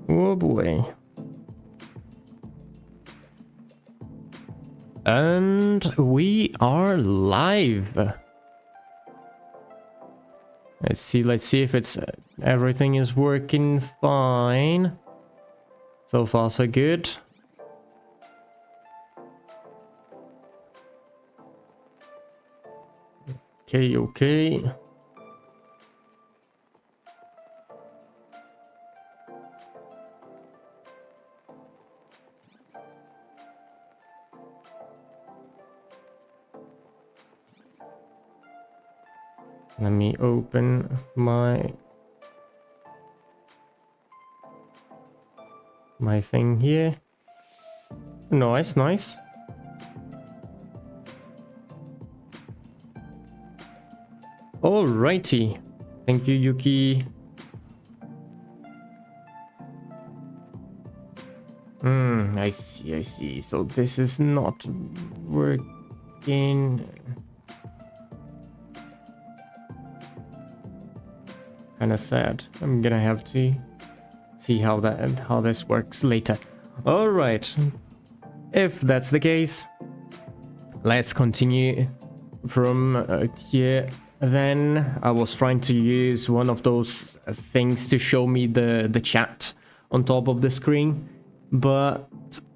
Oh boy. And we are live. Let's see if it's everything is working fine. So far so good. Okay. Let me open my thing here. Nice. Alrighty. Thank you, Yuki. I see. So this is not working. Kind of sad. I'm gonna have to see how this works later. All right. If that's the case, let's continue from here. Then I was trying to use one of those things to show me the chat on top of the screen, but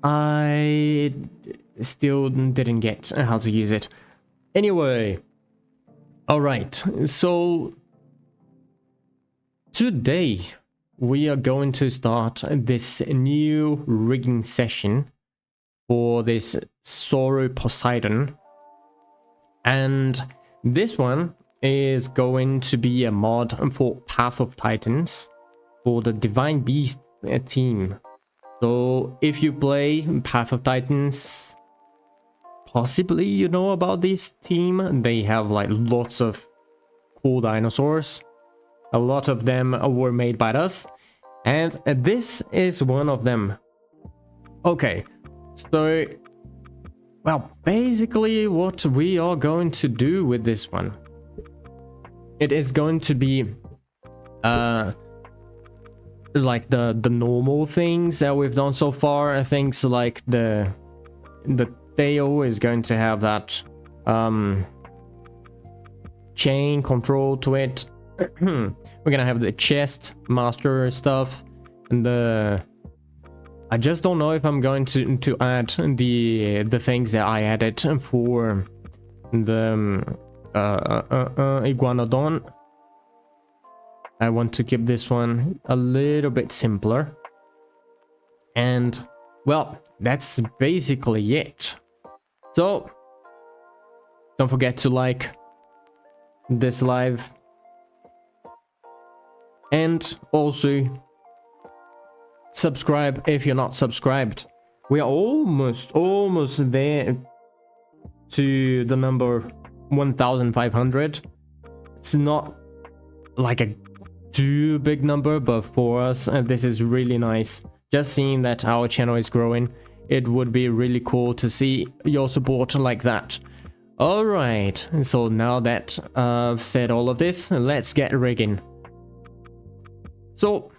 I still didn't get how to use it. Anyway, all right. So today we are going to start this new rigging session for this Sauroposeidon, and this one is going to be a mod for Path of Titans for the Divine Beast team. So if you play Path of Titans, possibly you know about this team. They have like lots of cool dinosaurs. A lot of them were made by us, and this is one of them. Okay, so well, basically what we are going to do with this one, it is going to be like the normal things that we've done so far. Things like the tail is going to have that chain control to it. We're gonna have the chest master stuff, and I just don't know if I'm going to add the things that I added for the iguanodon. I want to keep this one a little bit simpler, and well, that's basically it. So don't forget to like this live, and also subscribe if you're not subscribed. We are almost there to the number 1,500. It's not like a too big number, but for us this is really nice. Just seeing that our channel is growing, it would be really cool to see your support like that. All right, so now that I've said all of this, let's get rigging. So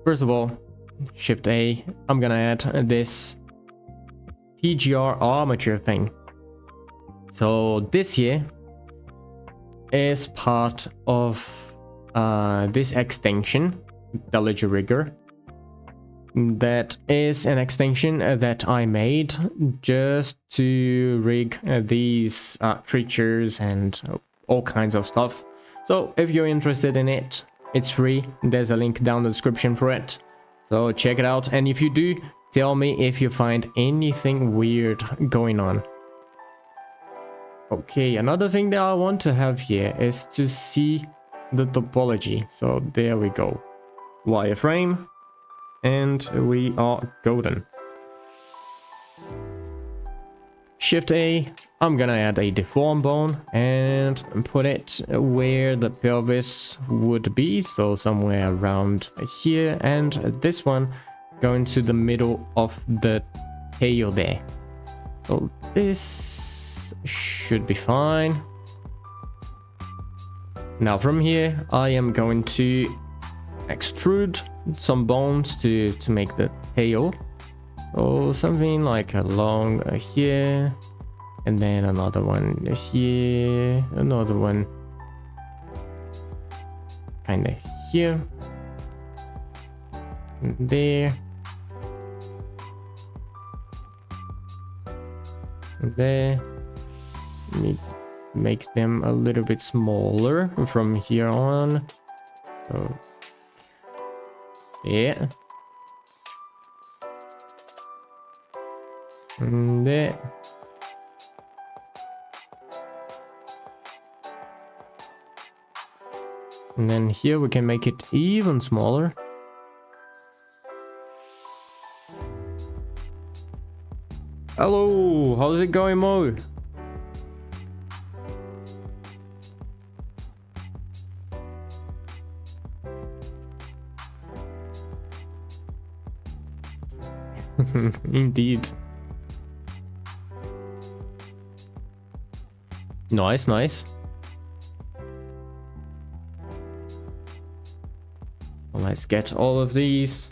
first of all, Shift A, I'm gonna add this TGR armature thing. So this here is part of this extension, Deluge Rigger. That is an extension that I made just to rig these creatures and all kinds of stuff. So if you're interested in it, it's free. There's a link down in the description for it. So check it out. And if you do, tell me if you find anything weird going on. Okay, another thing that I want to have here is to see the topology. So there we go. Wireframe. And we are golden. Shift A, I'm gonna add a deform bone and put it where the pelvis would be, so somewhere around here, and this one going to the middle of the tail there. So this should be fine. Now from here I am going to extrude some bones to make the tail. So something like along here, and then another one here, another one kind of here, and there, and there. Make them a little bit smaller from here on. So yeah, and there. And then here we can make it even smaller. Hello, how's it going, Mo? Indeed. Nice, nice. Well, let's get all of these.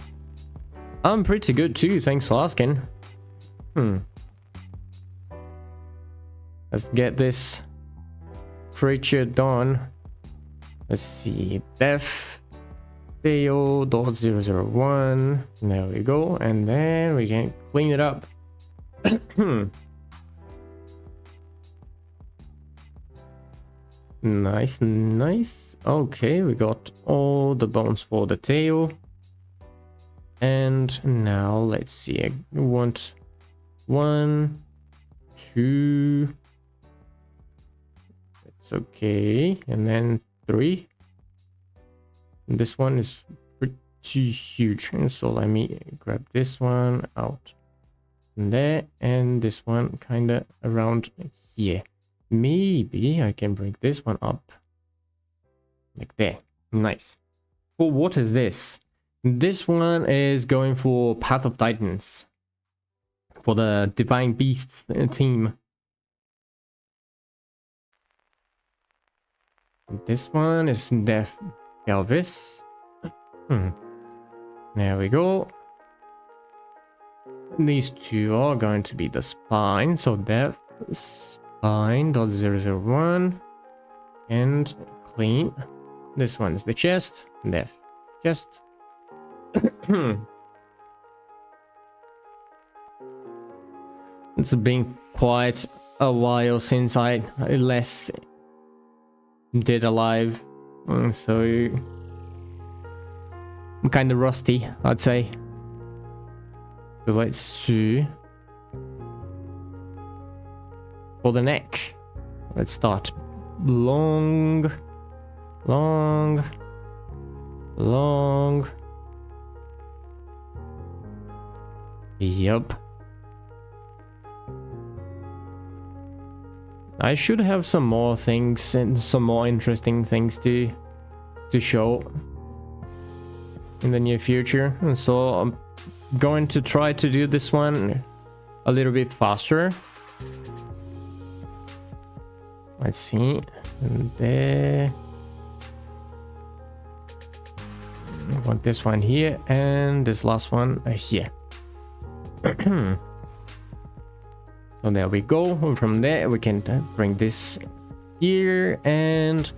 I'm pretty good too, thanks for asking. Let's get this creature done. Let's see, def Heyo.001. There we go, and then we can clean it up. Nice, nice. Okay, we got all the bones for the tail. And now let's see, I want 1, 2. It's okay, and then 3. This one is pretty huge, so let me grab this one out there, and this one kind of around here. Maybe I can bring this one up like there. Nice. Oh, what is this? This one is going for Path of Titans for the Divine Beasts team. This one is Death Pelvis. There we go. These two are going to be the spine, so Death Spine.001 and clean. This one is the chest, Death chest. It's been quite a while since I last did a live, so I'm kind of rusty, I'd say. So let's see. For the neck, let's start long. Yup. I should have some more things and some more interesting things to show in the near future. And so I'm going to try to do this one a little bit faster. Let's see. And there. I want this one here and this last one here. So there we go. And from there we can bring this here, and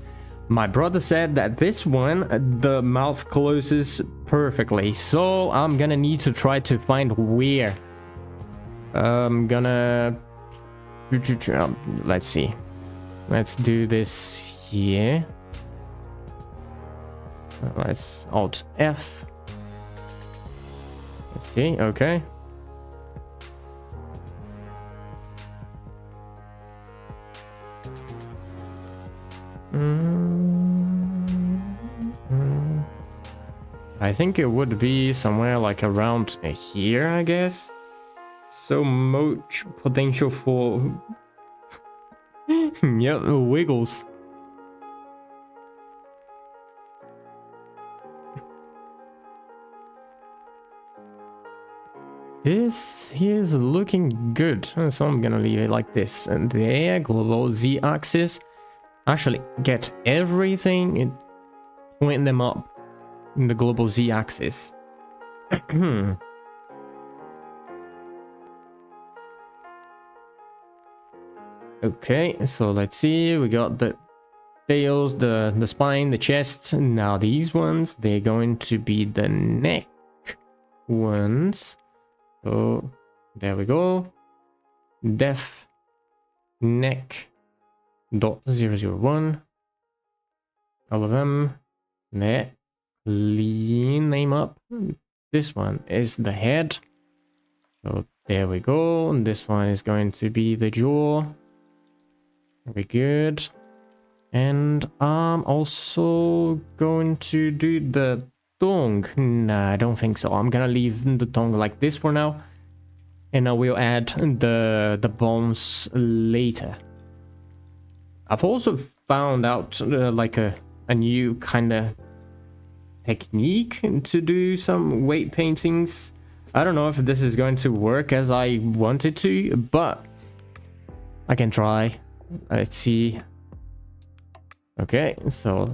my brother said that this one the mouth closes perfectly, so I'm gonna need to try to find where. I'm gonna let's see, let's do this here. Let's Alt F. Let's see. Okay. I think it would be somewhere like around here, I guess. so much potential for yeah, wiggles. This here is looking good, so I'm gonna leave it like this. And there, global z-axis. Actually, get everything and point them up in the global z-axis. Okay, so let's see. We got the tails, the spine, the chest. Now these ones, they're going to be the neck ones. So there we go. Def neck .001. All of them. There. Clean name up. This one is the head. So there we go. And this one is going to be the jaw. Very good. And I'm also going to do the tongue. Nah, I don't think so. I'm gonna leave the tongue like this for now. And I will add the bones later. I've also found out like a new kind of technique to do some weight paintings. I don't know if this is going to work as I want it to, but I can try. Let's see. Okay, so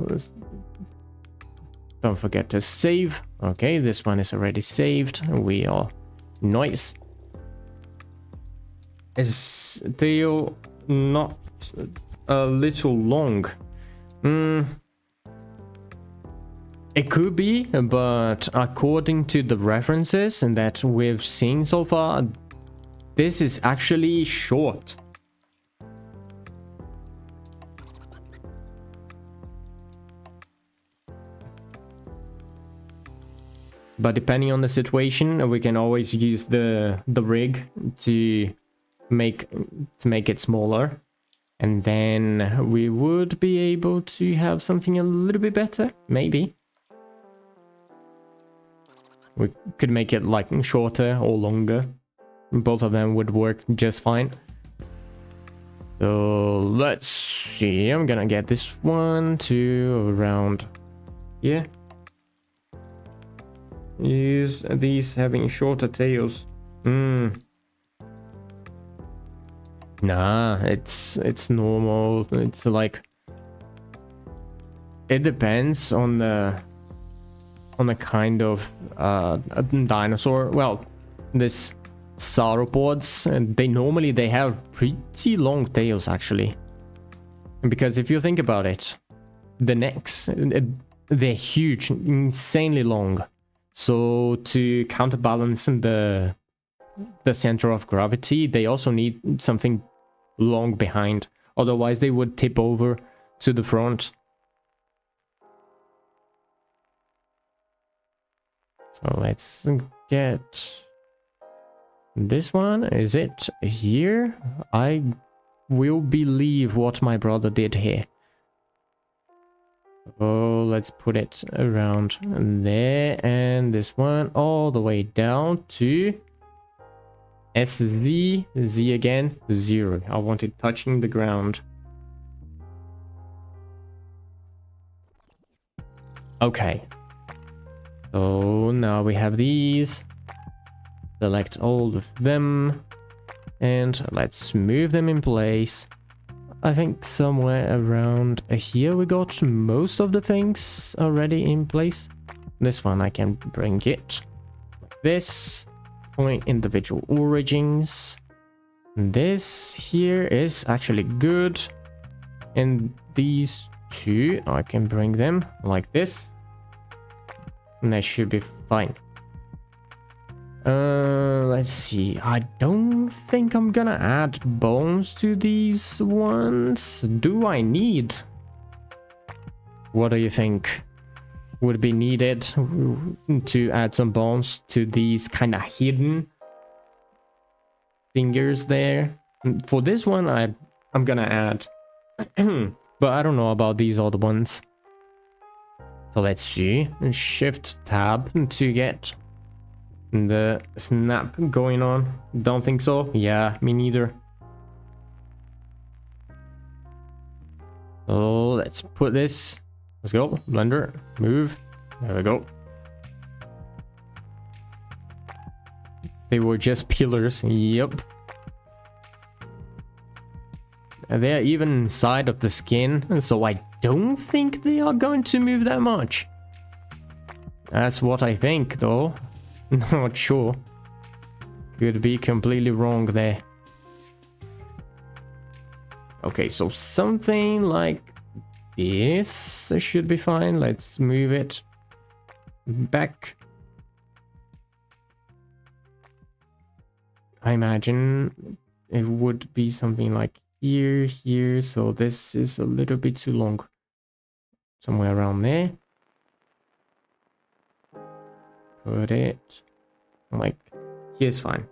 don't forget to save. Okay, this one is already saved. We are nice. Is tail not a little long? It could be, but according to the references that we've seen so far, this is actually short. But depending on the situation, we can always use the rig to make it smaller, and then we would be able to have something a little bit better. Maybe we could make it like shorter or longer. Both of them would work just fine. So let's see. I'm gonna get this one to around here. Use these having shorter tails. Nah, it's normal. It's like, it depends on the kind of a dinosaur. Well, this sauropods, and they have pretty long tails actually. Because if you think about it, the necks, they're huge, insanely long. So to counterbalance the center of gravity, they also need something long behind. Otherwise, they would tip over to the front. So let's get this one. Is it here? I will believe what my brother did here. Oh, let's put it around there, and this one all the way down to SZ, Z again, 0. I want it touching the ground. Okay. So now we have these. Select all of them. And let's move them in place. I think somewhere around here we got most of the things already in place. This one I can bring it like this. Point individual origins. This here is actually good. And these two, I can bring them like this. And that should be fine. Let's see. I don't think I'm gonna add bones to these ones. Do I need? What do you think would be needed to add some bones to these kind of hidden fingers there? For this one, I'm gonna add. But I don't know about these other ones. So let's see. Shift tab to get the snap going on? Don't think so. Yeah, me neither. So let's put this. Let's go. Blender. Move. There we go. They were just pillars. Yep. They're even inside of the skin, so I don't think they are going to move that much. That's what I think, though. Not sure. Could be completely wrong there. Okay, so something like this should be fine. Let's move it back. I imagine it would be something like here, so this is a little bit too long. Somewhere around there. Put it like here's fine.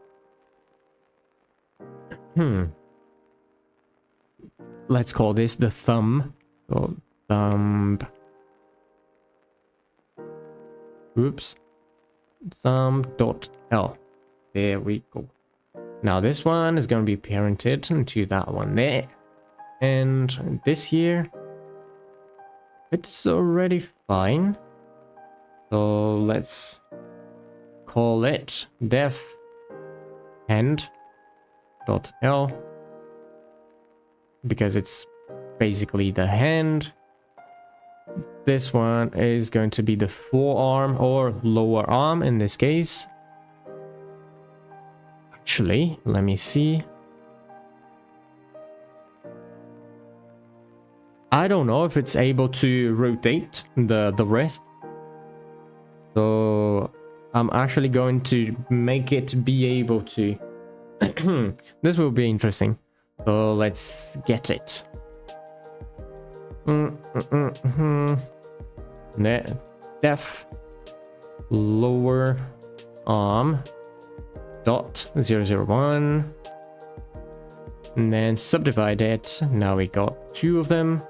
Let's call this the thumb. So thumb. Oops. Thumb.l. There we go. Now this one is going to be parented to that one there. And this here, it's already fine. So let's call it def hand.l, because it's basically the hand. This one is going to be the forearm or lower arm in this case. Actually, let me see. I don't know if it's able to rotate the wrist. So I'm actually going to make it be able to. This will be interesting. So let's get it. Def lower arm dot 001, and then subdivide it. Now we got two of them.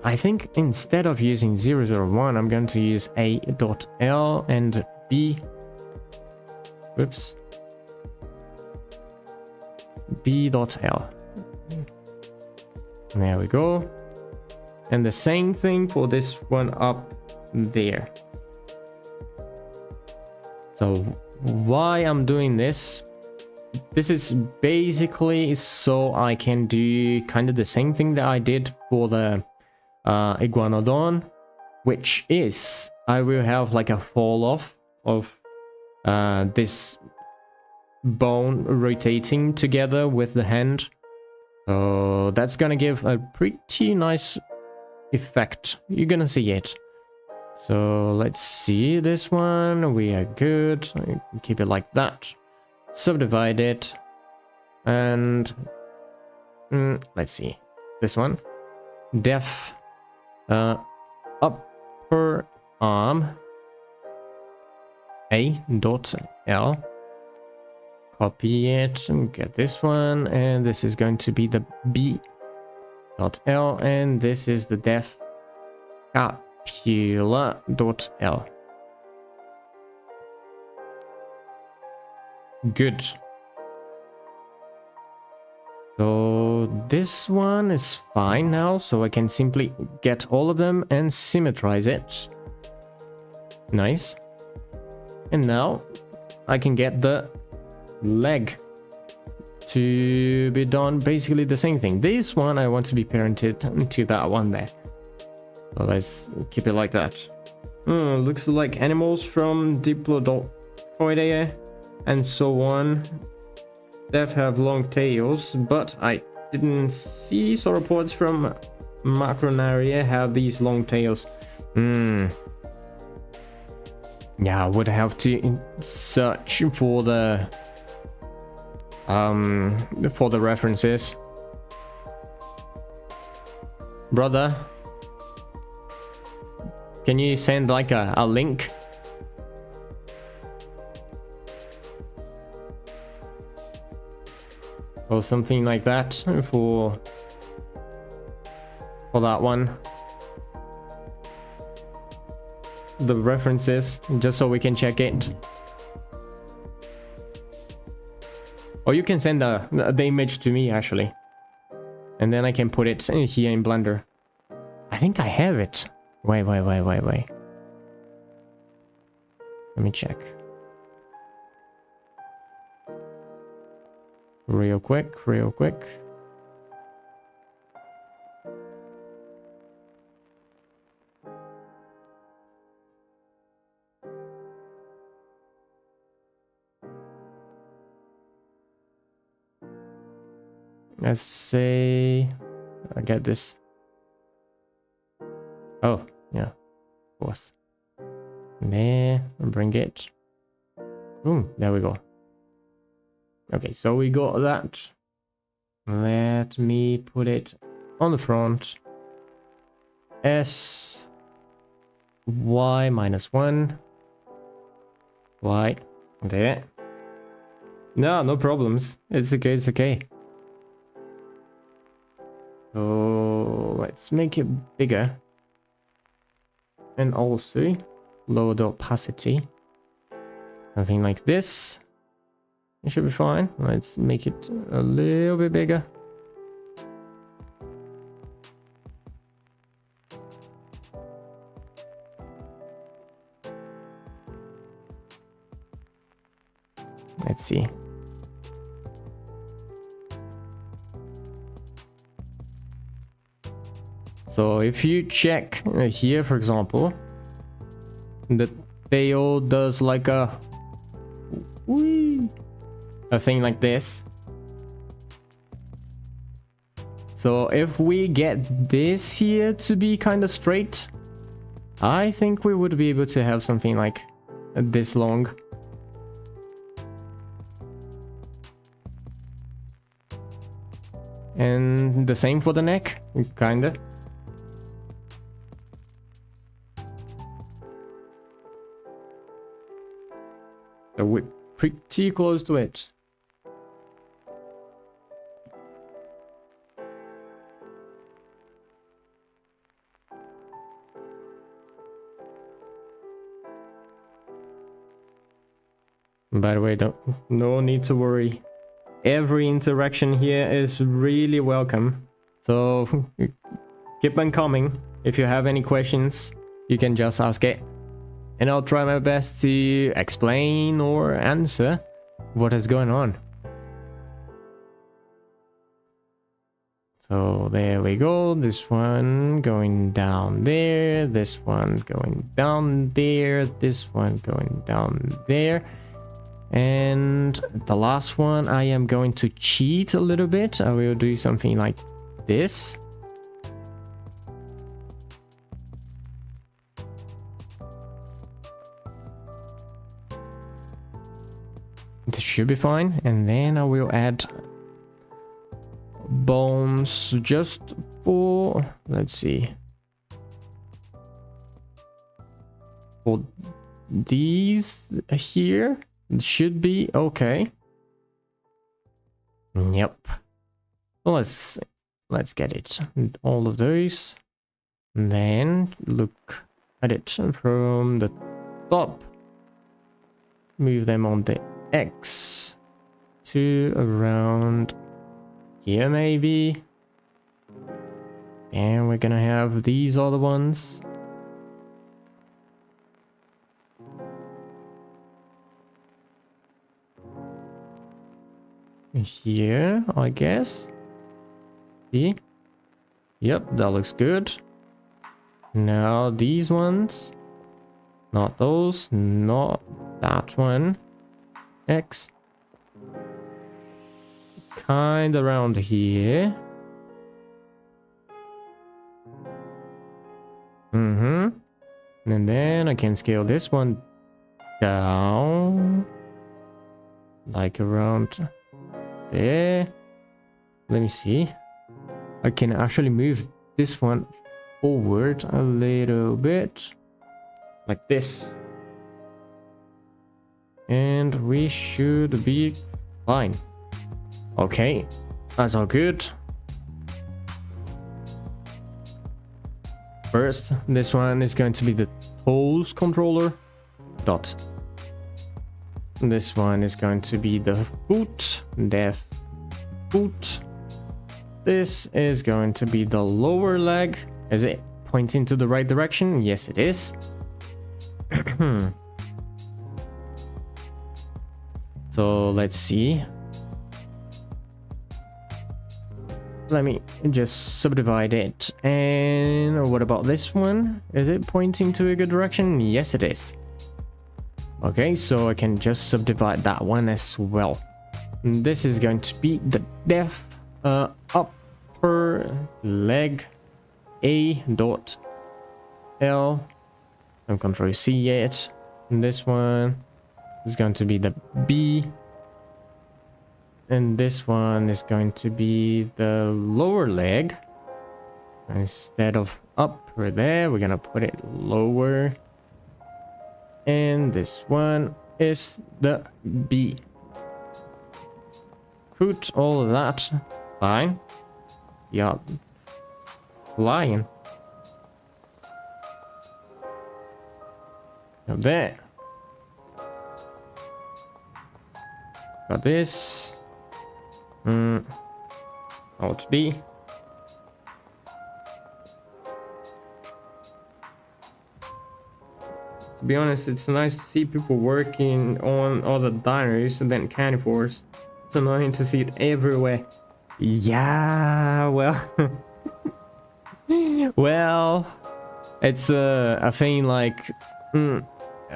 I think instead of using 001, I'm going to use A.L and B. Whoops. B.L. There we go. And the same thing for this one up there. So why I'm doing this is basically so I can do kind of the same thing that I did for the iguanodon, which is I will have like a fall off of this bone rotating together with the hand. So that's gonna give a pretty nice effect. You're gonna see it. So let's see this one. We are good. Keep it like that. Subdivide it. And let's see. This one. Def upper arm A.L. Copy it and get this one. And this is going to be the B.L. And this is the def Scapula.l. Good. So this one is fine now, so I can simply get all of them and symmetrize it. Nice. And now I can get the leg to be done basically the same thing. This one I want to be parented to that one there. So let's keep it like that. Looks like animals from Diplodocus and so on. They have long tails, but I didn't see sauropods from Macronaria have these long tails. Yeah, I would have to search for the references. Brother, can you send like a link? Or something like that for that one. the references just so we can check it. Or you can send the image to me actually. And then I can put it here in Blender. I think I have it. Wait. Let me check. Real quick. Let's say I get this. Oh, yeah, of course. There, bring it. Boom, there we go. Okay, so we got that. Let me put it on the front. S, Y -1. Y, there. No problems. It's okay. So let's make it bigger. And also lower the opacity. Something like this. It should be fine. Let's make it a little bit bigger. Let's see. So if you check here, for example, the tail does like a thing like this. So if we get this here to be kind of straight, I think we would be able to have something like this long. And the same for the neck, kinda. So we're pretty close to it. By the way, no need to worry. Every interaction here is really welcome. So keep on coming. If you have any questions, you can just ask it. And I'll try my best to explain or answer what is going on. So there we go. This one going down there. This one going down there. This one going down there. And the last one, I am going to cheat a little bit. I will do something like this. This should be fine. And then I will add bones just for, let's see, for these here. It should be okay. Yep. So let's get it. All of those. And then look at it from the top. Move them on the X to around here maybe. And we're gonna have these other ones. Here, I guess. See? Yep, that looks good. Now these ones. Not those. Not that one. X. Kind of around here. And then I can scale this one down. Like around there. Let me see. I can actually move this one forward a little bit. Like this. And we should be fine. Okay. That's all good. First, this one is going to be the toes controller. Dot. This one is going to be the foot. Def. Foot. This is going to be the lower leg. Is it pointing to the right direction? Yes, it is. So let's see. Let me just subdivide it. And what about this one? Is it pointing to a good direction? Yes, it is. Okay, so I can just subdivide that one as well. And this is going to be the def upper leg A dot L. I'm Control C it. And this one is going to be the B. And this one is going to be the lower leg. Instead of upper there, we're gonna put it lower. And this one is the B. Put all of that. Fine. Yeah. Lion. Up there. Got this. Alt B. To be honest, it's nice to see people working on other diners than carnivores. It's annoying to see it everywhere. Yeah, well... well... It's a thing like...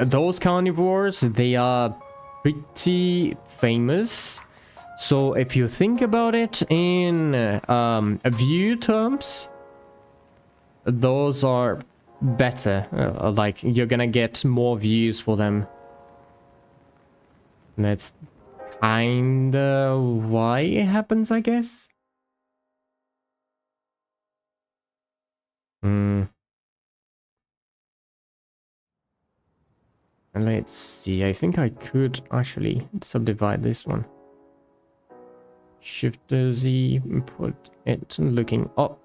those carnivores, they are pretty famous. So if you think about it in view terms, those are better. Like, you're gonna get more views for them. That's kinda why it happens, I guess. And let's see, I think I could actually subdivide this one. Shift Z, put it looking up.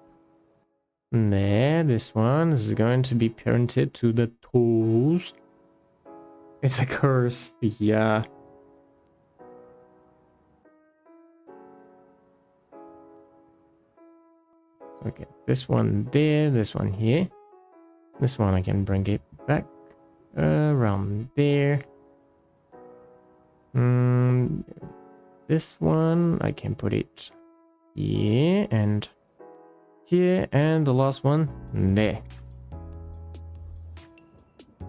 There, this one is going to be parented to the toes. It's a curse, yeah. Okay, this one there, this one here. This one I can bring it back around there. This one I can put it here and here, and the last one there.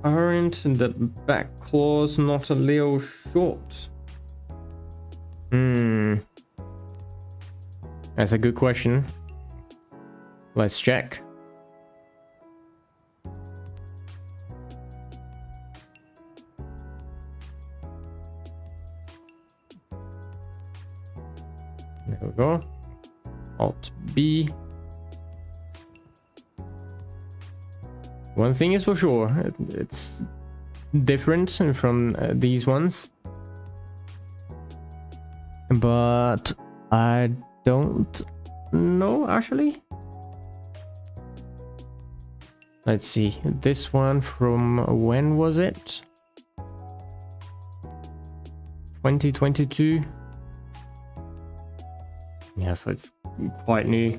Aren't the back claws not a little short? That's a good question. Let's check. There we go. Alt B. One thing is for sure, it's different from these ones. But I don't know actually. Let's see, this one from when was it? 2022. Yeah, so it's quite new.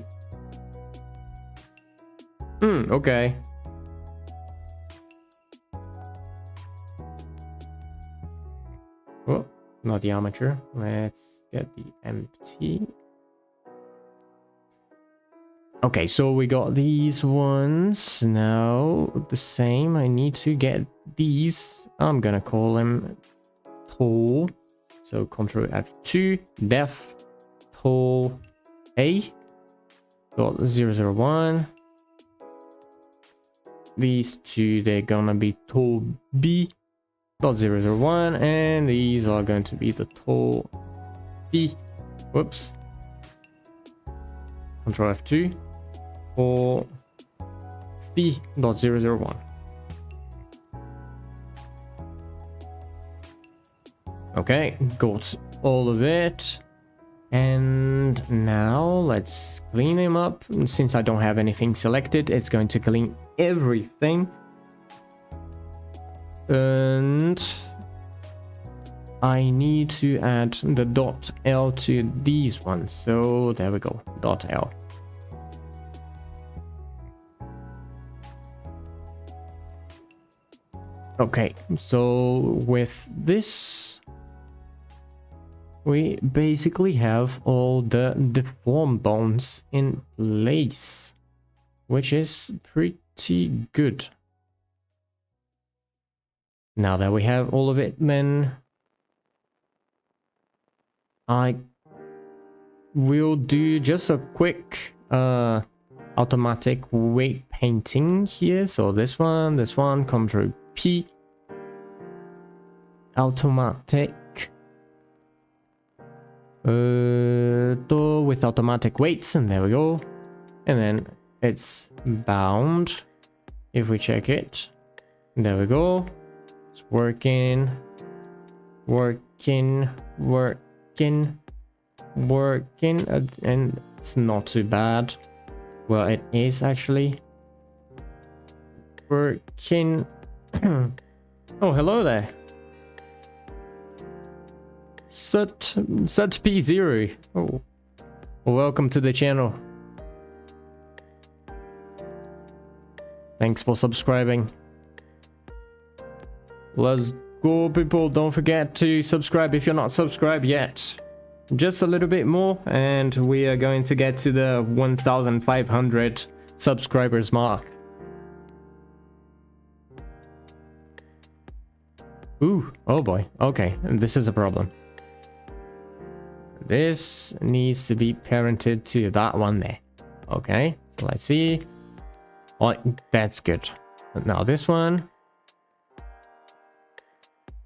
Okay. Oh, not the armature. Let's get the empty. Okay, so we got these ones. Now the same. I need to get these. I'm gonna call them tall. So Control F2, def tall A dot 001. These two, they're gonna be tall B dot 001, and these are going to be the tall B. Whoops. Control F2 for C dot 001. Okay, got all of it. And now let's clean him up. Since I don't have anything selected, it's going to clean everything. And I need to add the .l to these ones. So there we go, .l. Okay, so with this, we basically have all the deform bones in place, which is pretty good. Now that we have all of it, then I will do just a quick automatic weight painting here. So this one, Control P, automatic, with automatic weights, and there we go. And then it's bound. If we check it, there we go. It's working, and it's not too bad. Well, it is actually working. Oh, hello there. Sut P0. Oh, welcome to the channel. Thanks for subscribing. Let's go, people. Don't forget to subscribe if you're not subscribed yet. Just a little bit more and we are going to get to the 1,500 subscribers mark. Ooh, oh boy. Okay, this is a problem. This needs to be parented to that one there. Okay, so let's see. Oh, that's good. Now this one.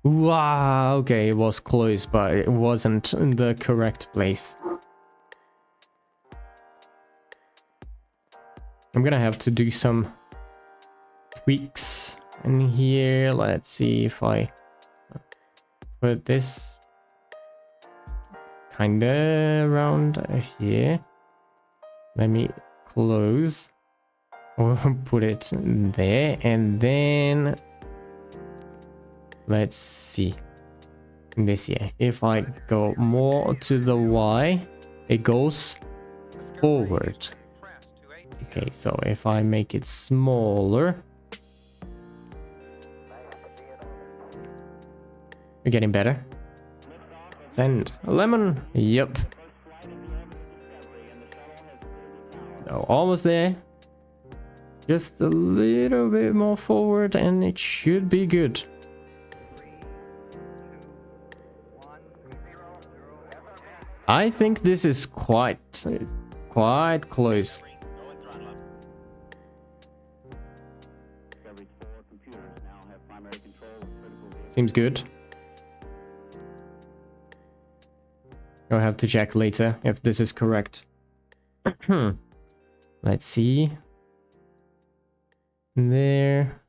Wow, okay, it was close, but it wasn't in the correct place. I'm gonna have to do some tweaks in here. Let's see if I put this kinda around here. Let me close or put it there, and then let's see this here. If I go more to the Y, it goes forward. Okay, so if I make it smaller, we're getting better. Send lemon. Yep. So almost there. Just a little bit more forward and it should be good. I think this is quite close. Seems good. I'll have to check later if this is correct. Let's see. There.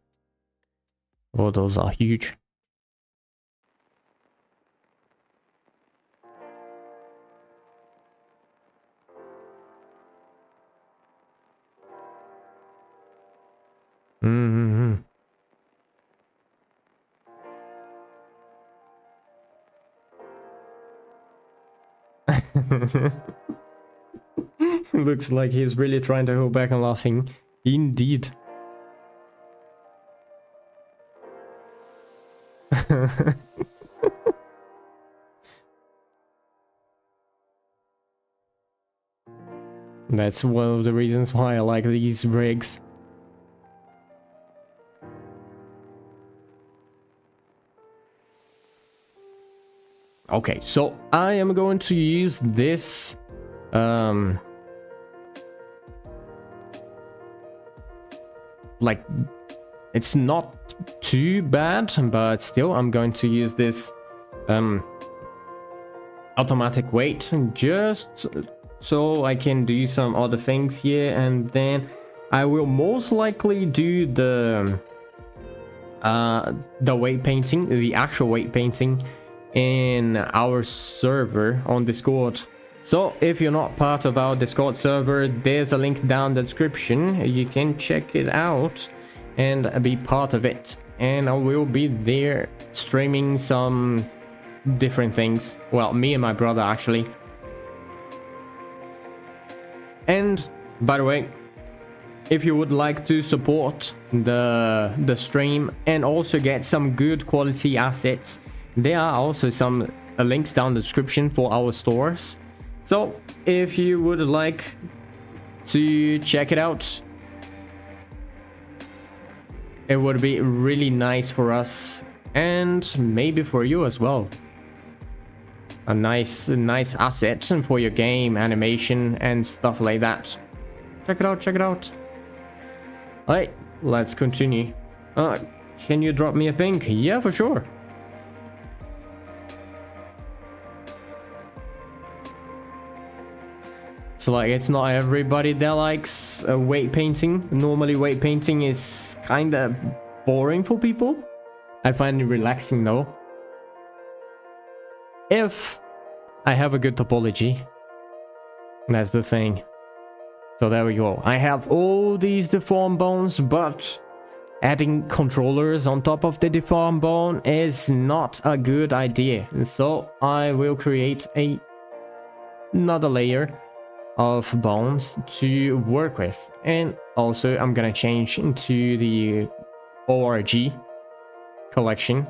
Oh, those are huge. Looks like he's really trying to hold back and laughing. Indeed. That's one of the reasons why I like these rigs. Okay, so I am going to use this like, it's not too bad, but still I'm going to use this automatic weight just so I can do some other things here, and then I will most likely do the weight painting, the actual weight painting in our server on Discord. So if you're not part of our Discord server, there's a link down the description. You can check it out and be part of it. And I will be there streaming some different things. Well, me and my brother actually. And by the way, if you would like to support the stream and also get some good quality assets, there are also some links down the description for our stores. So if you would like to check it out, it would be really nice for us and maybe for you as well. A nice asset for your game, animation and stuff like that. Check it out, check it out. Alright, let's continue. Can you drop me a ping? Yeah, for sure. So like, it's not everybody that likes weight painting. Normally weight painting is kind of boring for people. I find it relaxing though. If I have a good topology. That's the thing. So there we go. I have all these deformed bones, but adding controllers on top of the deformed bone is not a good idea. So I will create another layer of bones to work with. And also I'm gonna change into the ORG collection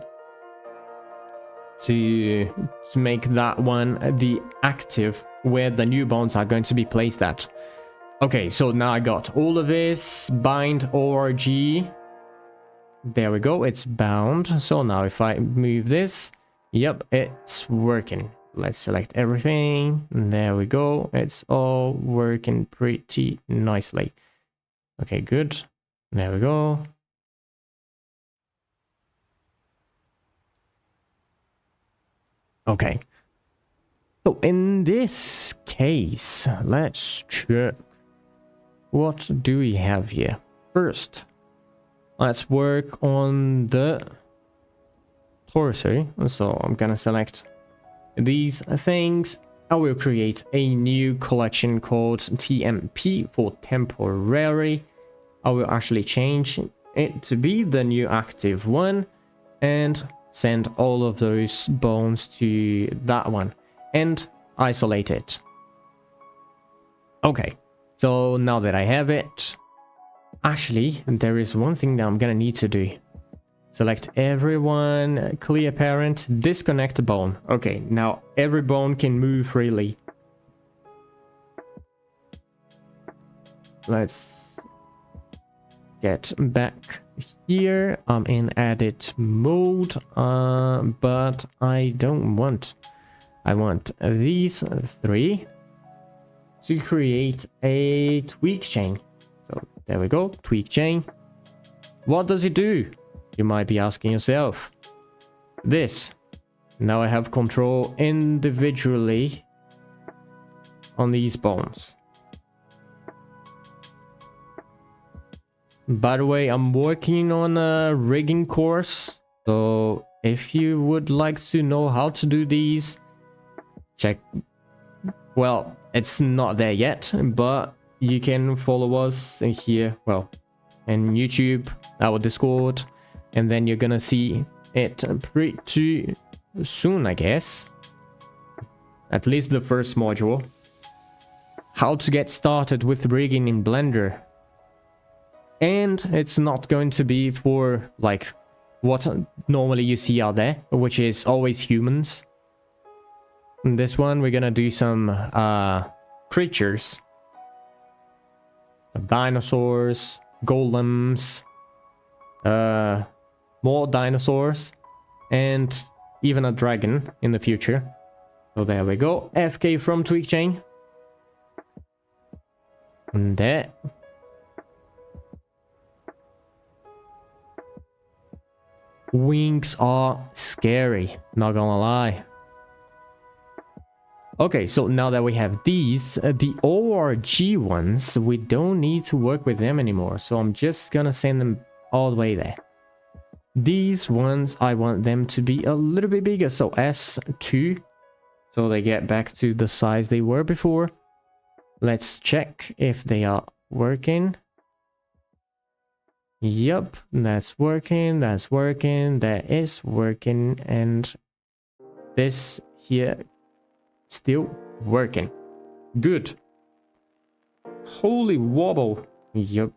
to make that one the active where the new bones are going to be placed at. Okay, so now I got all of this. Bind ORG. There we go, it's bound. So now if I move this, yep, it's working. Let's select everything. There we go, it's all working pretty nicely. Okay, good. There we go. Okay. So in this case, let's check. What do we have here? First, let's work on the torso. So I'm gonna select these things. I will create a new collection called TMP for temporary. I will actually change it to be the new active one and send all of those bones to that one and isolate it. Okay, so now that I have it, actually there is one thing that I'm gonna need to do. Select everyone, clear parent, disconnect bone. Okay, now every bone can move freely. Let's get back here. I'm in edit mode, but I don't want. I want these three to create a tweak chain. So there we go, tweak chain. What does it do? You might be asking yourself. This. Now I have control individually on these bones. By the way, I'm working on a rigging course. So if you would like to know how to do these, check. Well, it's not there yet, but you can follow us here. Well, in YouTube, our Discord. And then you're gonna see it pretty soon, I guess. At least the first module. How to get started with rigging in Blender. And it's not going to be for like what normally you see out there, which is always humans. In this one, we're gonna do some creatures. Dinosaurs, golems, more dinosaurs, and even a dragon in the future. So there we go. FK from tweak chain. And there. Wings are scary, not gonna lie. Okay, so now that we have these, the ORG ones, we don't need to work with them anymore. So I'm just gonna send them all the way there. These ones, I want them to be a little bit bigger. So S2. so they get back to the size they were before. Let's check if they are working. Yup, that's working, that is working, and this here still working. Good. Holy wobble. Yup.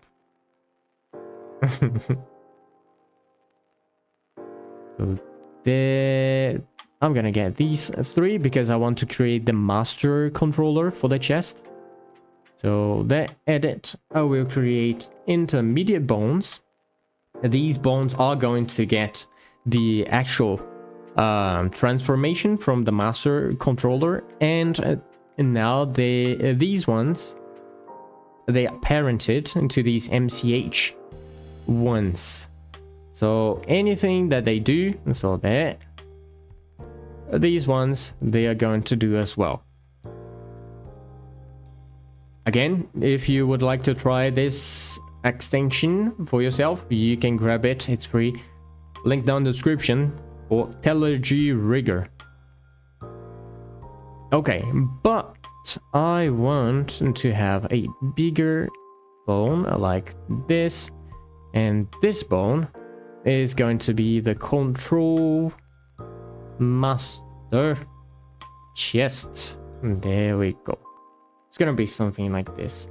So there, I'm gonna get these 3 because I want to create the master controller for the chest. So that edit, I will create intermediate bones. These bones are going to get the actual transformation from the master controller, and now these ones, they are parented into these MCH ones. So anything that they do, so there, these ones, they are going to do as well. Again, if you would like to try this extension for yourself, you can grab it. It's free. Link down in the description for Telergy Rigger. Okay, but I want to have a bigger bone like this, and this bone is going to be the control master chest. There we go. It's gonna be something like this.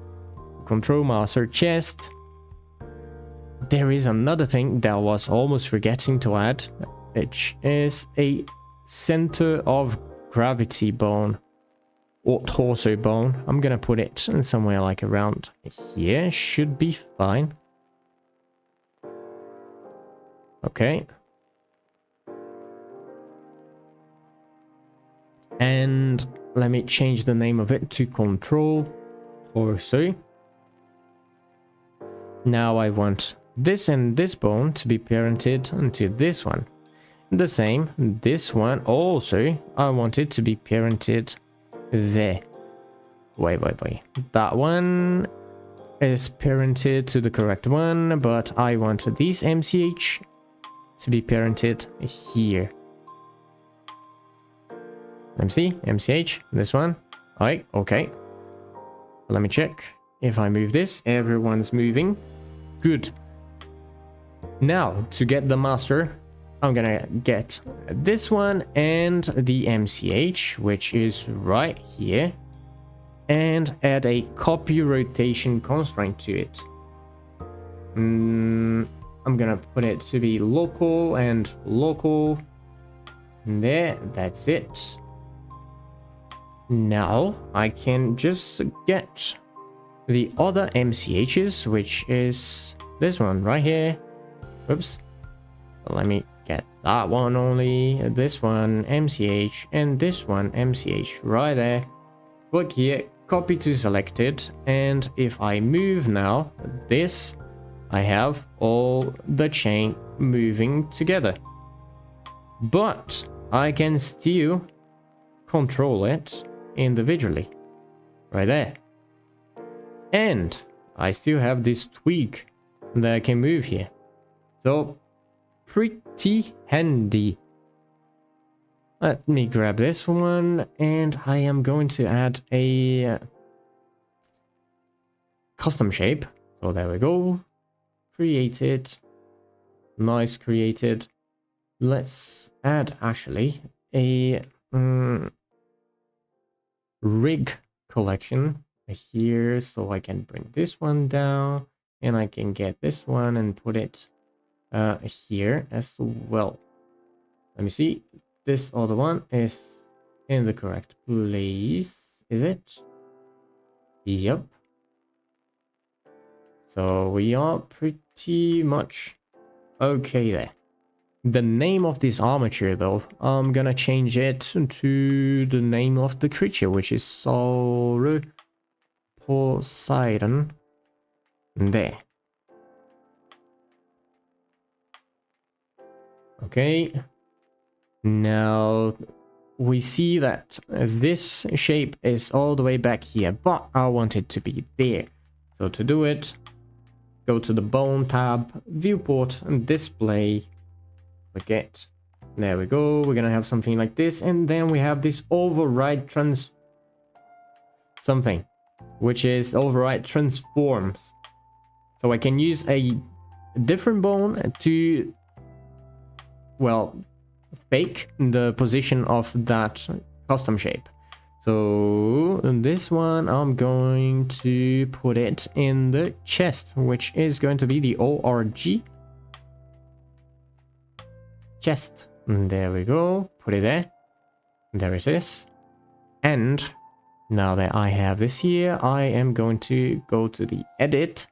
Control master chest. There is another thing that I was almost forgetting to add, which is a center of gravity bone or torso bone. I'm gonna put it in somewhere like around here. Should be fine. Okay. And let me change the name of it to control torso. Now I want this and this bone to be parented into this one. The same, this one also, I want it to be parented there. Wait. That one is parented to the correct one, but I want these MCH to be parented here. Let me see, MCH, this one. Alright, okay. Let me check. If I move this, everyone's moving. Good. Now, to get the master, I'm gonna get this one and the MCH, which is right here, and add a copy rotation constraint to it. I'm gonna put it to be local and local. There, that's it. Now I can just get the other MCHs, which is this one right here. Oops. Let me get that one only, this one MCH, and this one MCH right there. Click here, copy to selected, and if I move now this, I have all the chain moving together. But I can still control it individually right there, and I still have this tweak that I can move here, so pretty handy. Let me grab this one, and I am going to add a custom shape. So there we go, create it, nice, created. Let's add actually a rig collection here, so I can bring this one down, and I can get this one and put it here as well. Let me see, this other one is in the correct place, is it? Yep. So we are pretty much okay there. The name of this armature, though, I'm gonna change it to the name of the creature, which is Sauroposeidon. There. Okay. Now we see that this shape is all the way back here, but I want it to be there. So to do it, go to the bone tab, viewport, and display. Forget There we go. We're gonna have something like this, and then we have this override something, which is override transforms. So I can use a different bone to, well, fake the position of that custom shape. So in this one, I'm going to put it in the chest, which is going to be the ORG chest. And there we go. Put it there. There it is. And now that I have this here, I am going to go to the edit.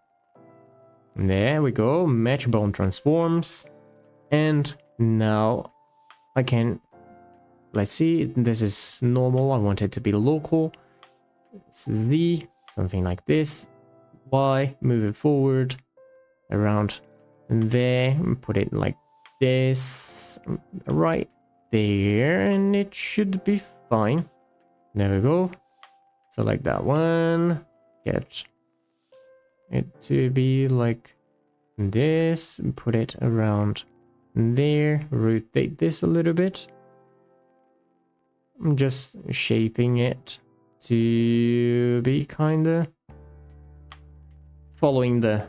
There we go. Match bone transforms. And now I can, let's see, this is normal. I want it to be local. Z, something like this. Y, move it forward around there. Put it like this, right there, and it should be fine. There we go. Select that one. Get it to be like this. Put it around there. Rotate this a little bit. I'm just shaping it to be kinda following the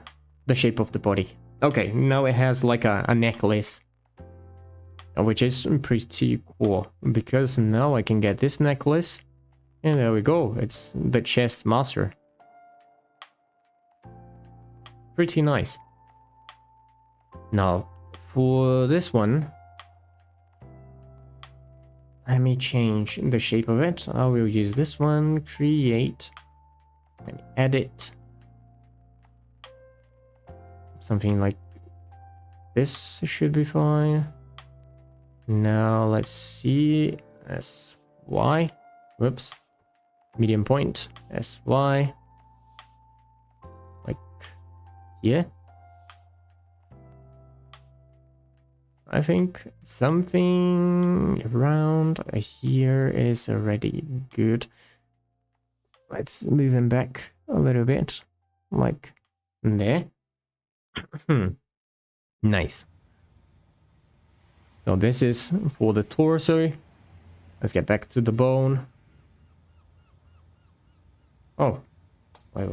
shape of the body. Okay, now it has like a necklace, which is pretty cool, because now I can get this necklace, and there we go. It's the chest master. Pretty nice. Now, for this one, let me change the shape of it. I will use this one, create, and edit. Something like this should be fine. Now let's see, SY, whoops, medium point, SY, like here. I think something around here is already good. Let's move him back a little bit, like there. Nice. So this is for the torso. Let's get back to the bone. Oh, wait.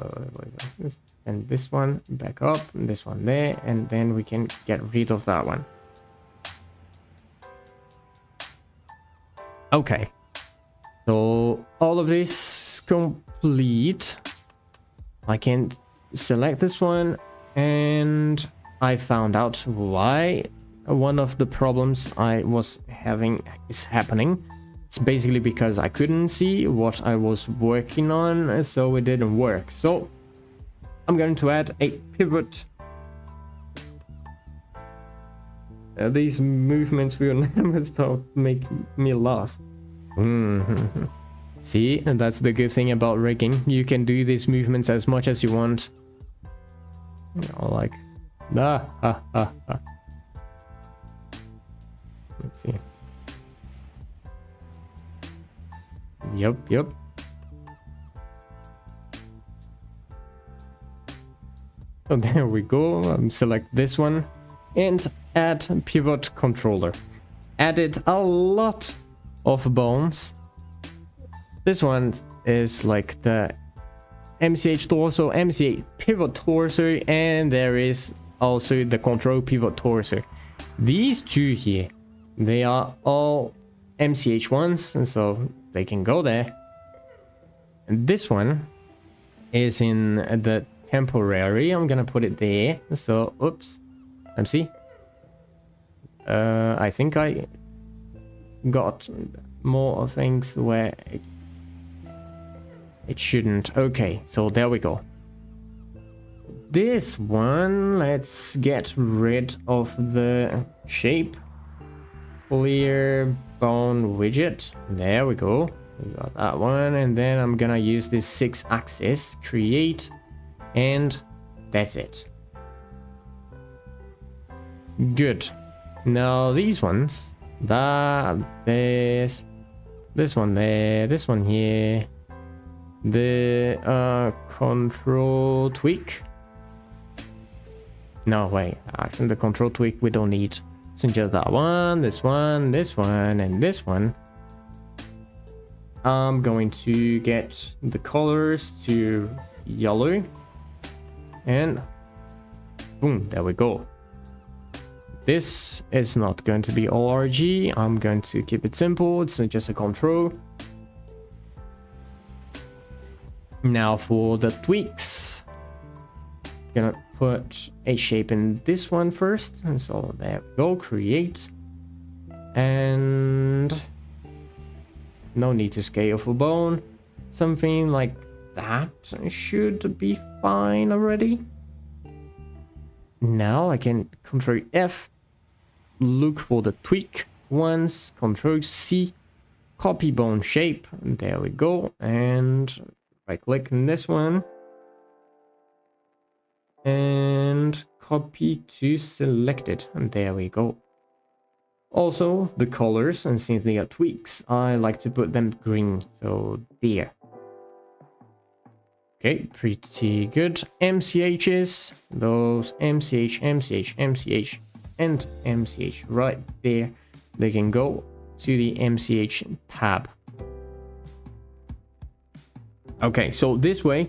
And this one back up, and this one there, and then we can get rid of that one. Okay. So all of this complete. I can select this one, and I found out why one of the problems I was having is happening. It's basically because I couldn't see what I was working on, so it didn't work. So I'm going to add a pivot. These movements will never stop making me laugh. See, and that's the good thing about rigging. You can do these movements as much as you want. You know, like, Let's see. Yep. So there we go. Select this one and add pivot controller. Added a lot of bones. This one is like the MCH torso, MCH pivot torso, and there is also the control pivot torso. These two here, they are all MCH ones, and so they can go there. And this one is in the temporary. I'm gonna put it there. So, oops. MC. I think I got more things where it shouldn't. Okay, so there we go. This one, let's get rid of the shape. Clear bone widget. There we go. We got that one, and then I'm gonna use this 6-axis, create, and that's it. Good. Now these ones, this one there, this one here, the control tweak. No, wait, actually the control tweak we don't need. So just that one, this one, this one, and this one. I'm going to get the colors to yellow. And boom, there we go. This is not going to be ORG. I'm going to keep it simple. It's just a control. Now for the tweaks. Gonna put a shape in this one first. And so there we go, create. And no need to scale for bone. Something like that should be fine already. Now I can Control F, look for the tweak ones, Control C, copy bone shape. There we go. And right click on this one. And copy to selected. And there we go. Also, the colors, and since they are tweaks, I like to put them green. So there. Okay, pretty good. MCHs, those MCH, MCH, MCH, and MCH right there. They can go to the MCH tab. Okay, so this way,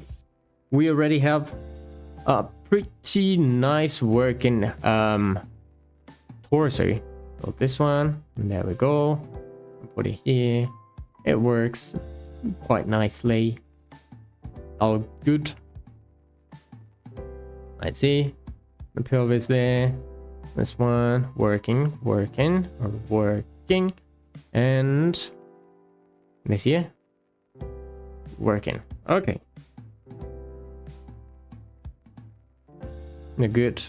we already have a pretty nice working torso. So this one, and there we go. Put it here. It works quite nicely. All good. Let's see. The pelvis there. This one working. And this here. Working. Okay. Good.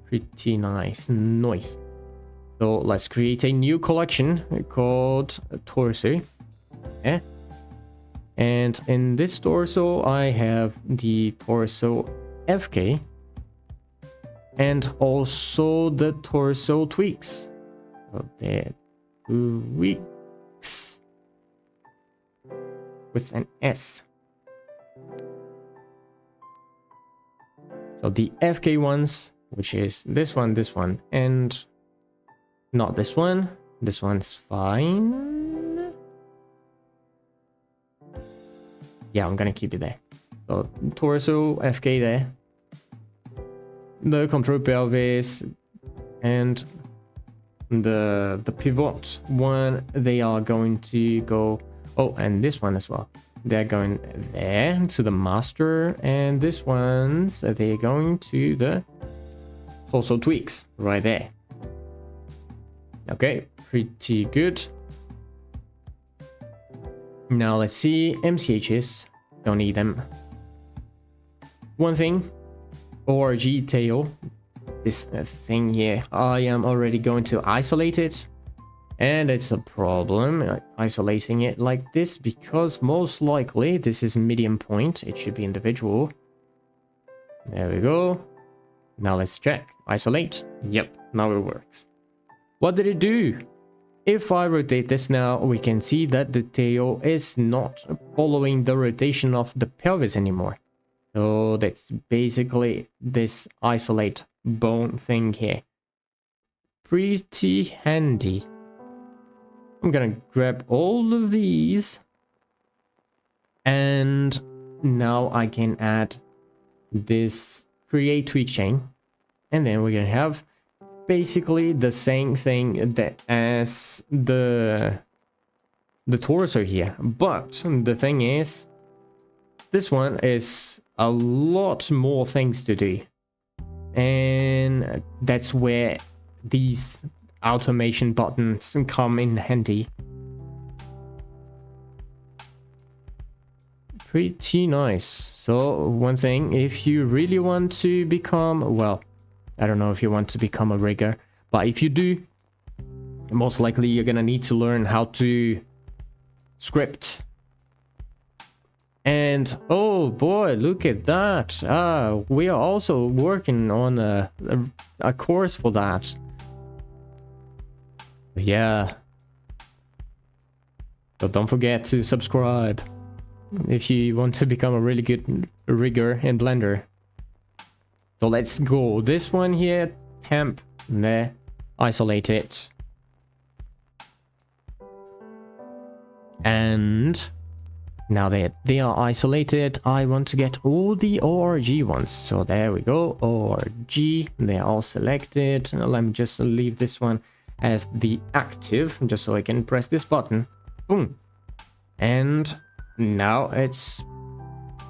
Pretty nice. Nice. So let's create a new collection called Torso. Yeah. And in this torso, I have the torso FK and also the torso tweaks. So there, tweaks with an S. So the FK ones, which is this one, and not this one. This one's fine. Yeah, I'm gonna keep it there. So torso, FK there. The control pelvis and the pivot one, they are going to go. Oh, and this one as well. They're going there to the master, and this one's they're going to the torso tweaks right there. Okay, pretty good. Now let's see, MCHs, don't need them. One thing, ORG tail, this thing here, I am already going to isolate it. And it's a problem isolating it like this because most likely this is medium point. It should be individual. There we go. Now let's check. Isolate. Yep, now it works. What did it do? If I rotate this now, we can see that the tail is not following the rotation of the pelvis anymore. So that's basically this isolate bone thing here. Pretty handy. I'm gonna grab all of these. And now I can add this create tweak chain. And then we're gonna have basically the same thing that as the torso here, but the thing is this one is a lot more things to do, and that's where these automation buttons come in handy. Pretty nice. So one thing, if you really want to become, well, I don't know if you want to become a rigger, but if you do, most likely you're gonna need to learn how to script. And oh boy, look at that. We are also working on a course for that. Yeah. So don't forget to subscribe if you want to become a really good rigger in Blender. So let's go. This one here temp, there, isolate it. And now they are isolated, I want to get all the ORG ones. So there we go, ORG, they're all selected. Let me just leave this one as the active, just so I can press this button. Boom. And now it's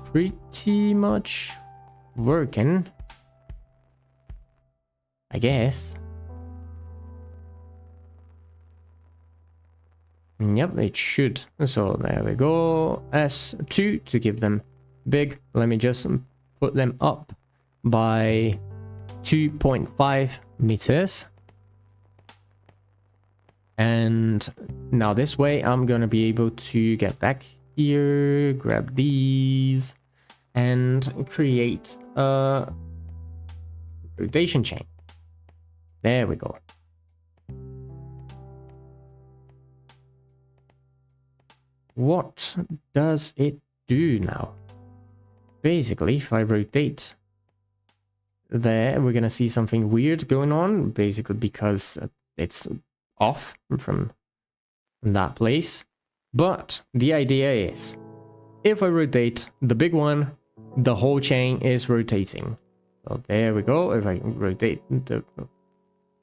pretty much working, I guess. Yep, it should. So there we go. S2 to give them big. Let me just put them up by 2.5 meters. And now this way I'm gonna be able to get back here, grab these, and create a rotation chain. There we go. What does it do now? Basically, if I rotate there, we're gonna see something weird going on, basically because it's off from that place. But the idea is, if I rotate the big one, the whole chain is rotating. So there we go. If I rotate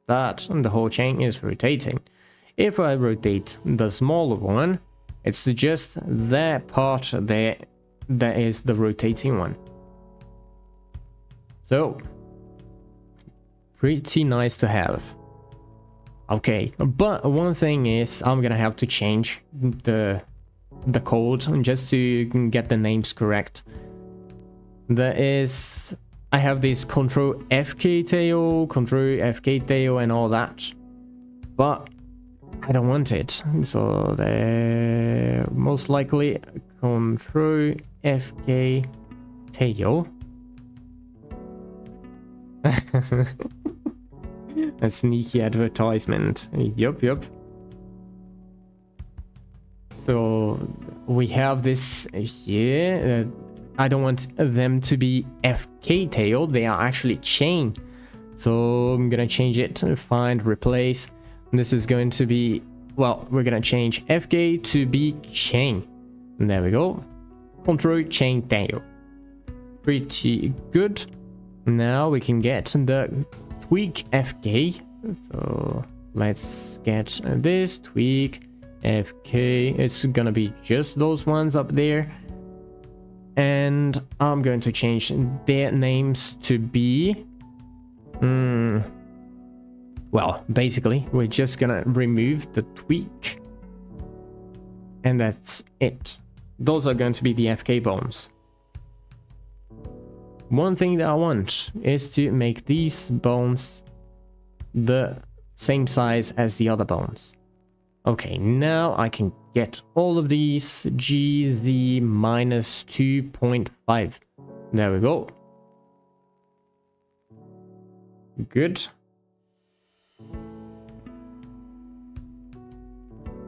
that, the whole chain is rotating. If I rotate the smaller one, it's just that part there that is the rotating one. So, pretty nice to have. Okay, but one thing is I'm gonna have to change the code just to get the names correct. There is, I have this control FK tail, control FK tail and all that, but I don't want it. So the most likely control FK tail. A sneaky advertisement. Yup. So we have this here. I don't want them to be FK tail. They are actually chain. So I'm gonna change it to find replace. This is going to be, well, we're gonna change FK to be chain. And there we go. Control chain tail. Pretty good. Now we can get the tweak FK. So let's get this tweak FK. It's gonna be just those ones up there. And I'm going to change their names to be well, basically, we're just gonna remove the tweak. And that's it. Those are going to be the FK bones. One thing that I want is to make these bones the same size as the other bones. Okay, now I can get all of these GZ minus 2.5. There we go. Good.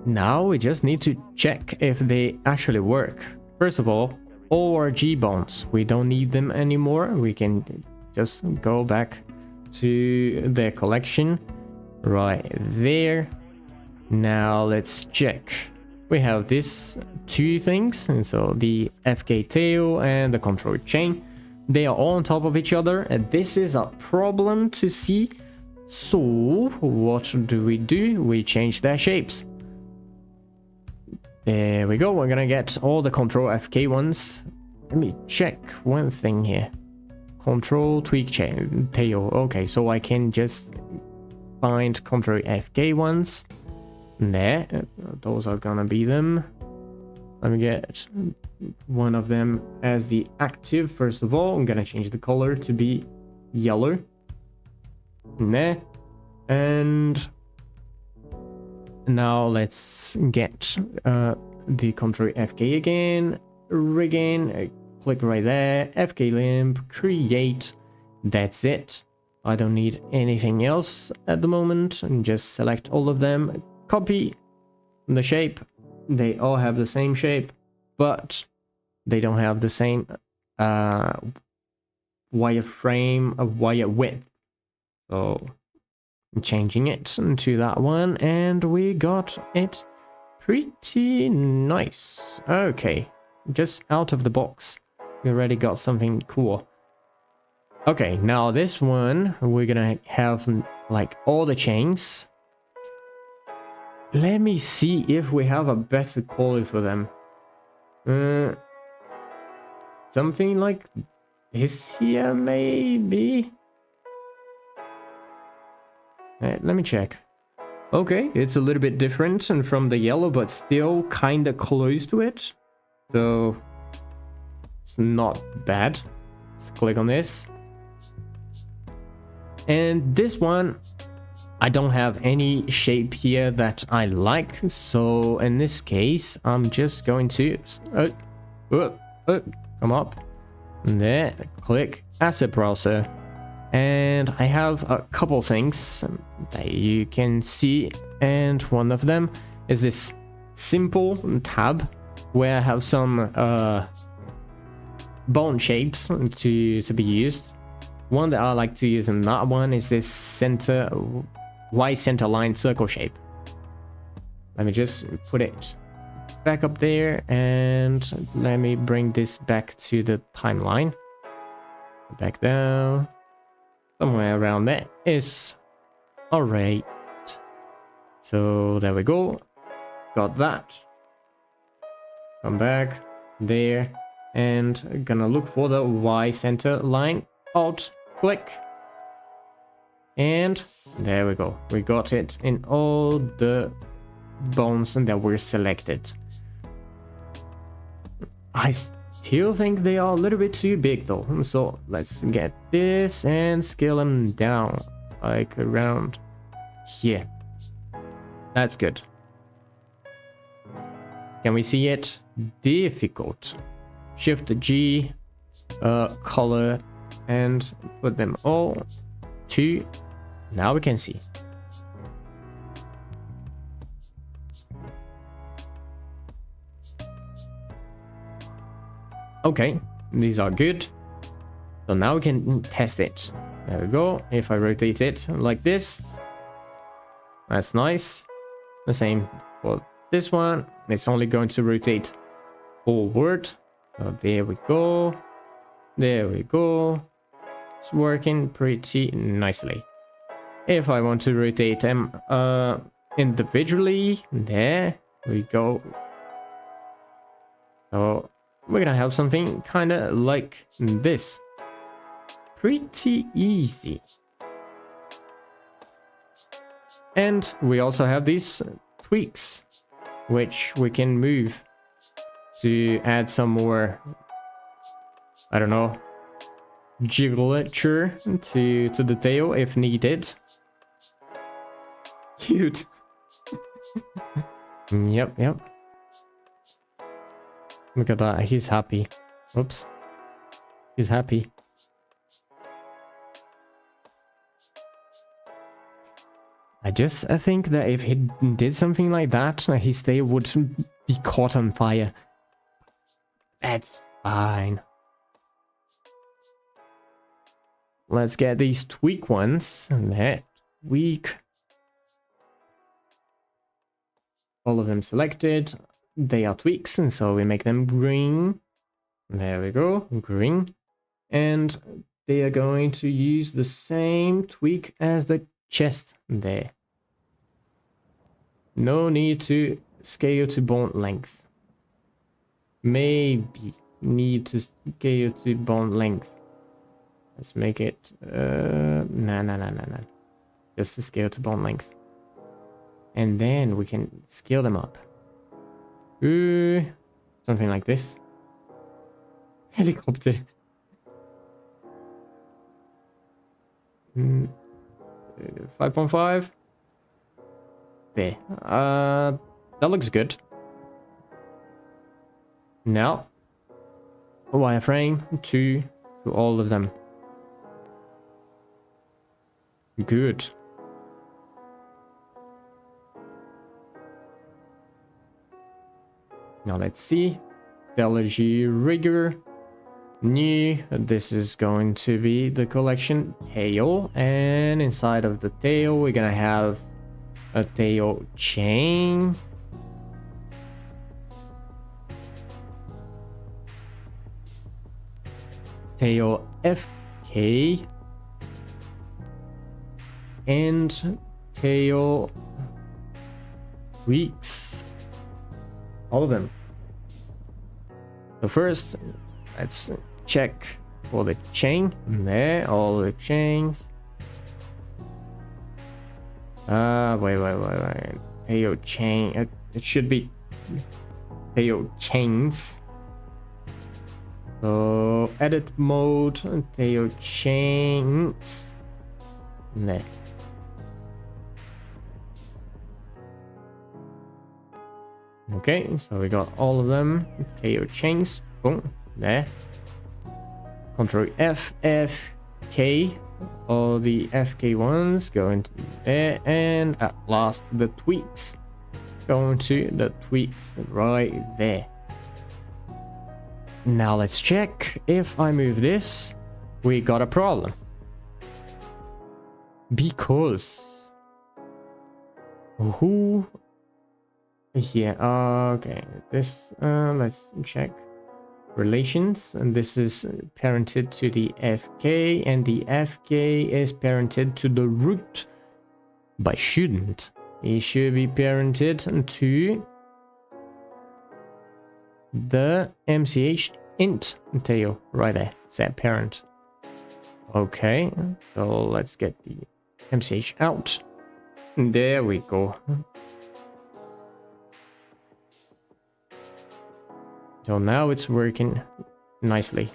Now we just need to check if they actually work. First of all, ORG bones, we don't need them anymore. We can just go back to their collection right there. Now let's check. We have these two things, and so the FK tail and the control chain, they are all on top of each other, and this is a problem to see. So what do? We change their shapes. There we go. We're gonna get all the control FK ones. Let me check one thing here. Control tweak chain tail. Okay, so I can just find control FK ones. There, those are gonna be them. Let me get one of them as the active. First of all, I'm gonna change the color to be yellow. There, and now let's get the control FK again, rigging, click right there, FK limb, create. That's it. I don't need anything else at the moment, and just select all of them, copy the shape. They all have the same shape, but they don't have the same wireframe of wire width. So changing it to that one, and we got it pretty nice. Okay, just out of the box, we already got something cool. Okay, now this one, we're gonna have like all the chains. Let me see if we have a better quality for them. Something like this here, maybe? Let me check. Okay, it's a little bit different and from the yellow, but still kind of close to it. So it's not bad. Let's click on this. And this one, I don't have any shape here that I like. So in this case, I'm just going to come up there, click asset browser. And I have a couple things that you can see, and one of them is this simple tab where I have some bone shapes to be used. One that I like to use in that one is this center Y center line circle shape. Let me just put it back up there, and let me bring this back to the timeline. Back down. Somewhere around there is alright. So there we go. Got that. Come back there, and gonna look for the Y center line. Alt click, and there we go. We got it in all the bones that were selected. I still think they are a little bit too big though, so let's get this and scale them down like around here. That's good. Can we see it? Difficult. Shift G, color, and put them all to. Now we can see. Okay, these are good. So now we can test it. There we go. If I rotate it like this, that's nice. The same for this one. It's only going to rotate forward. So there we go. There we go. It's working pretty nicely. If I want to rotate them individually, there we go. So we're gonna have something kind of like this. Pretty easy. And we also have these tweaks, which we can move to add some more, I don't know, jigglature to the tail if needed. Cute. Yep. Look at that, he's happy. Oops. He's happy. I think that if he did something like that, his tail would be caught on fire. That's fine. Let's get these tweak ones. And that tweak. All of them selected. They are tweaks, and so we make them green. There we go, green. And they are going to use the same tweak as the chest there. No need to scale to bone length. Maybe need to scale to bone length. Let's make it nah. Just to scale to bone length. And then we can scale them up. Ooh, something like this. Helicopter. 5.5. There. That looks good. Now, a wireframe to all of them. Good. Now let's see. Theology rigor. new. This is going to be the collection tail, and inside of the tail we're gonna have a tail chain. Tail FK and tail weeks, all of them. So first, let's check for the chain. There, all the chains. Wait. Tail chain. It should be tail chains. So edit mode, tail chains. There. Okay, so we got all of them. Tail chains. Boom. There. Control F, F, K. All the FK ones go into there. And at last, the tweaks. Go into the tweaks right there. Now let's check. If I move this, we got a problem. Because who? Yeah, okay. This let's check relations, and this is parented to the FK, and the FK is parented to the root, but shouldn't. It should be parented to the MCH int tail right there, set parent. Okay, so let's get the MCH out. There we go. So now it's working nicely.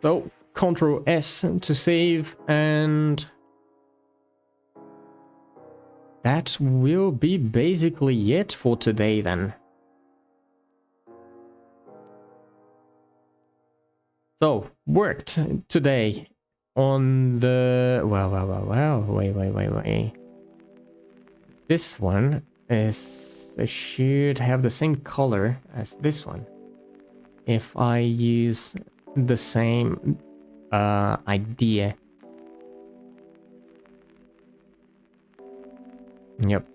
So Control S to save, and that will be basically it for today then. So, worked today on the... Well, wait. This one is... It should have the same color as this one. If I use the same idea. Yep.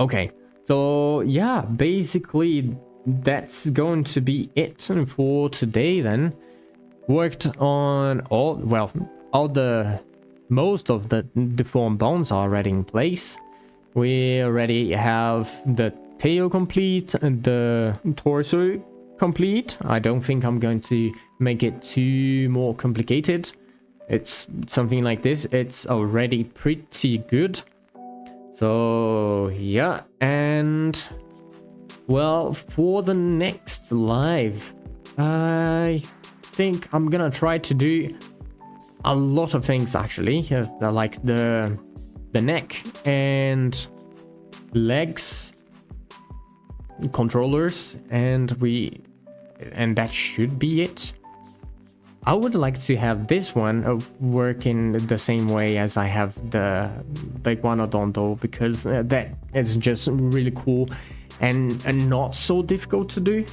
Okay, so yeah, basically that's going to be it for today then. Worked on most of the deformed bones are already in place. We already have the tail complete and the torso complete. I don't think I'm going to make it too more complicated. It's something like this. It's already pretty good. So yeah, and well, for the next live, I think I'm gonna try to do a lot of things actually, like the neck and legs controllers, and that should be it. I would like to have this one working the same way as I have the Iguanodonto, because that is just really cool and not so difficult to do.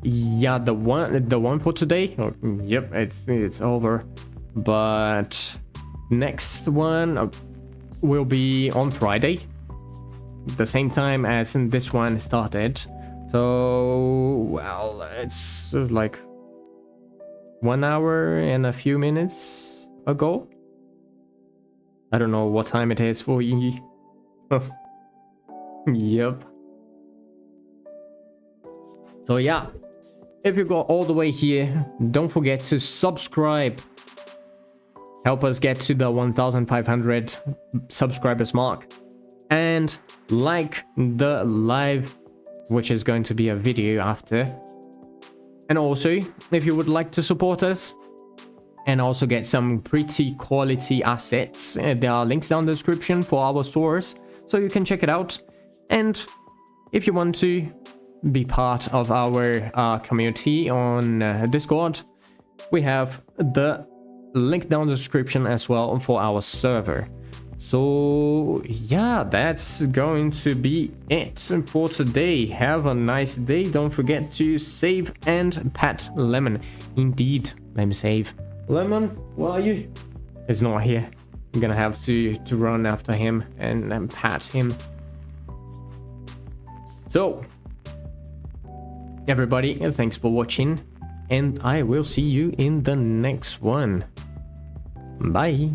Yeah, the one for today. Oh, yep, it's over. But next one will be on Friday, the same time as this one started. So well, it's like 1 hour and a few minutes ago. I don't know what time it is for you. Yep. So yeah, if you got all the way here, don't forget to subscribe. Help us get to the 1,500 subscribers mark. And like the live, which is going to be a video after. And also, if you would like to support us and also get some pretty quality assets, there are links down in the description for our stores, so you can check it out. And if you want to be part of our community on Discord, we have the link down in the description as well for our server. So yeah, that's going to be it for today. Have a nice day. Don't forget to save and pet Lemon. Indeed, let me save. Lemon, where are you? He's not here. I'm gonna have to run after him and pat him. So everybody, thanks for watching, and I will see you in the next one. Bye.